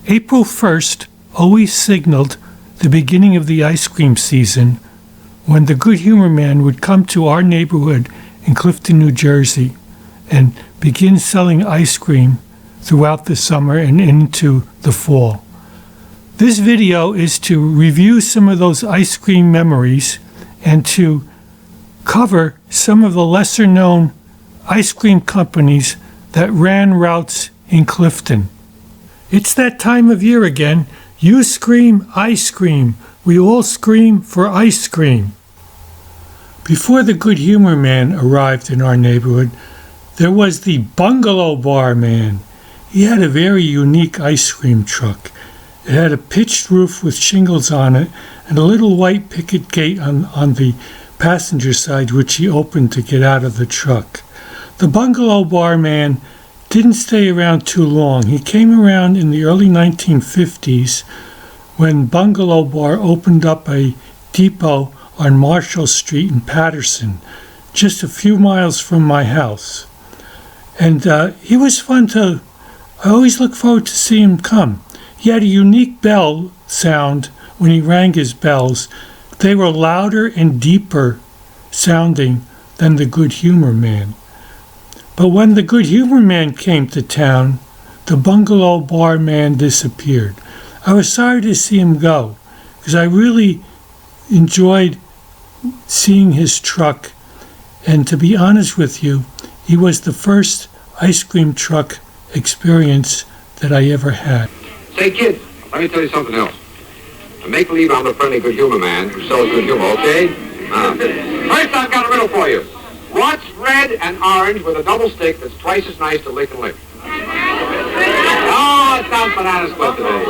April 1st always signaled the beginning of the ice cream season when the Good Humor Man would come to our neighborhood in Clifton, New Jersey and begin selling ice cream throughout the summer and into the fall. This video is to review some of those ice cream memories and to cover some of the lesser known ice cream companies that ran routes in Clifton. It's that time of year again. You scream, I scream. We all scream for ice cream. Before the Good Humor Man arrived in our neighborhood, there was the Bungalow Bar Man. He had a very unique ice cream truck. It had a pitched roof with shingles on it and a little white picket gate on the passenger side, which he opened to get out of the truck. The Bungalow Bar Man didn't stay around too long. He came around in the early 1950s when Bungalow Bar opened up a depot on Marshall Street in Patterson, just a few miles from my house. And he was fun I always look forward to see him come. He had a unique bell sound when he rang his bells. They were louder and deeper sounding than the Good Humor Man. But when the Good Humor Man came to town, the Bungalow Bar Man disappeared. I was sorry to see him go, because I really enjoyed seeing his truck. And to be honest with you, he was the first ice cream truck experience that I ever had. Say, kid, let me tell you something else. Make believe I'm the friendly Good Humor Man who sells good humor, okay? First, I've got a riddle for you. What's red and orange with a double stick that's twice as nice to lick and lick? Oh, it's not banana split today.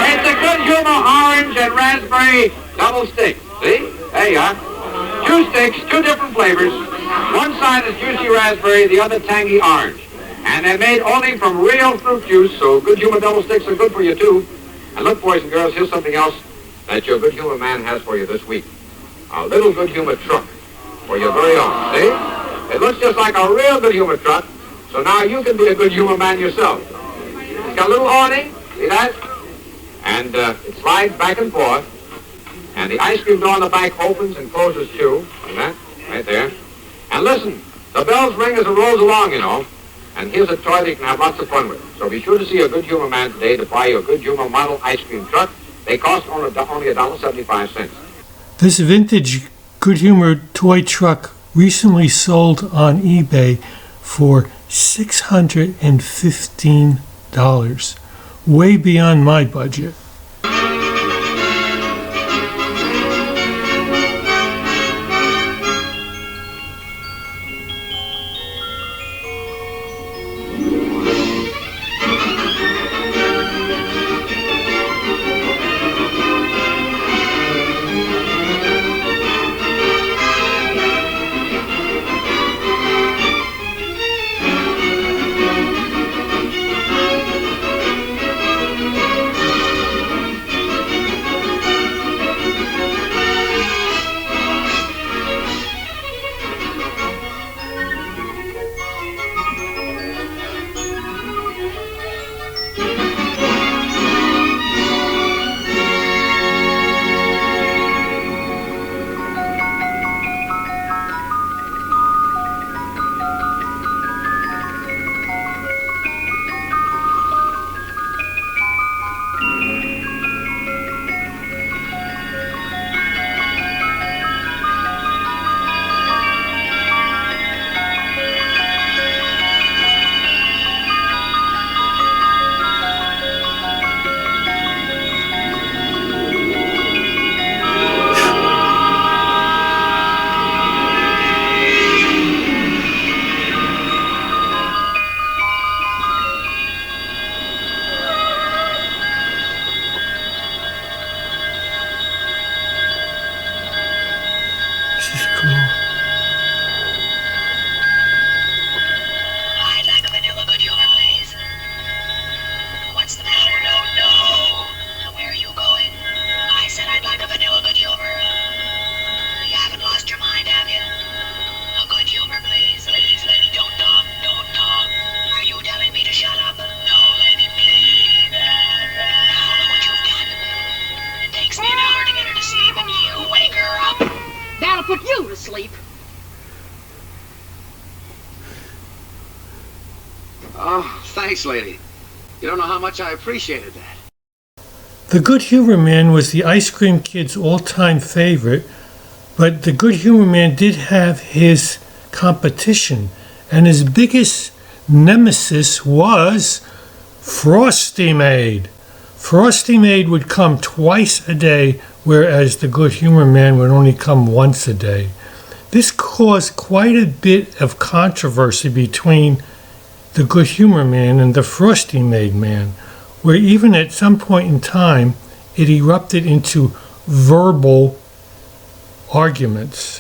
It's a Good Humor orange and raspberry double stick. See? There you are. 2 sticks, 2 different flavors. One side is juicy raspberry, the other tangy orange. And they're made only from real fruit juice, so Good Humor double sticks are good for you, too. And look, boys and girls, here's something else that your Good Humor Man has for you this week. A little Good Humor truck for your very own, see? It looks just like a real Good Humor truck, so now you can be a Good Humor Man yourself. It's got a little awning, see that? And it slides back and forth, and the ice cream door on the back opens and closes too, see that? Right there. And listen, the bells ring as it rolls along, you know. And here's a toy that you can have lots of fun with. So be sure to see a Good Humor Man today to buy your Good Humor model ice cream truck. They cost only $1.75. This vintage Good Humor toy truck recently sold on eBay for $615, way beyond my budget. Oh, thanks, lady. You don't know how much I appreciated that. The Good Humor Man was the ice cream kid's all-time favorite, but the Good Humor Man did have his competition, and his biggest nemesis was Frosty Maid. Frosty Maid would come twice a day, whereas the Good Humor Man would only come once a day. This caused quite a bit of controversy between the Good Humor Man and the Frosty Maid Man, where even at some point in time it erupted into verbal arguments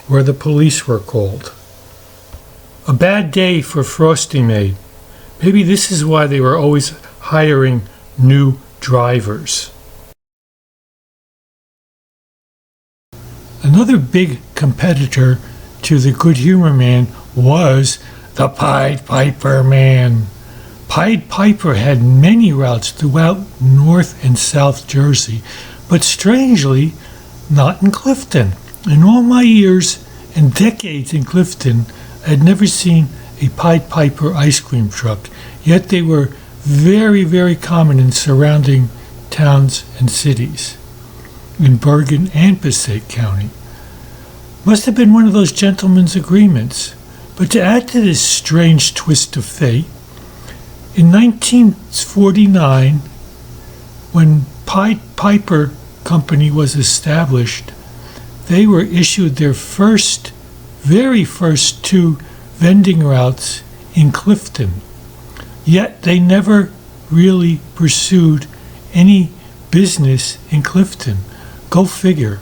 where the police were called. A bad day for Frosty Maid. Maybe this is why they were always hiring new drivers. Another big competitor to the Good Humor Man was the Pied Piper Man. Pied Piper had many routes throughout North and South Jersey, but strangely, not in Clifton. In all my years and decades in Clifton, I had never seen a Pied Piper ice cream truck, yet they were very, very common in surrounding towns and cities in Bergen and Passaic County. Must have been one of those gentlemen's agreements. But to add to this strange twist of fate, in 1949, when Pied Piper Company was established, they were issued their very first 2 vending routes in Clifton. Yet they never really pursued any business in Clifton. Go figure.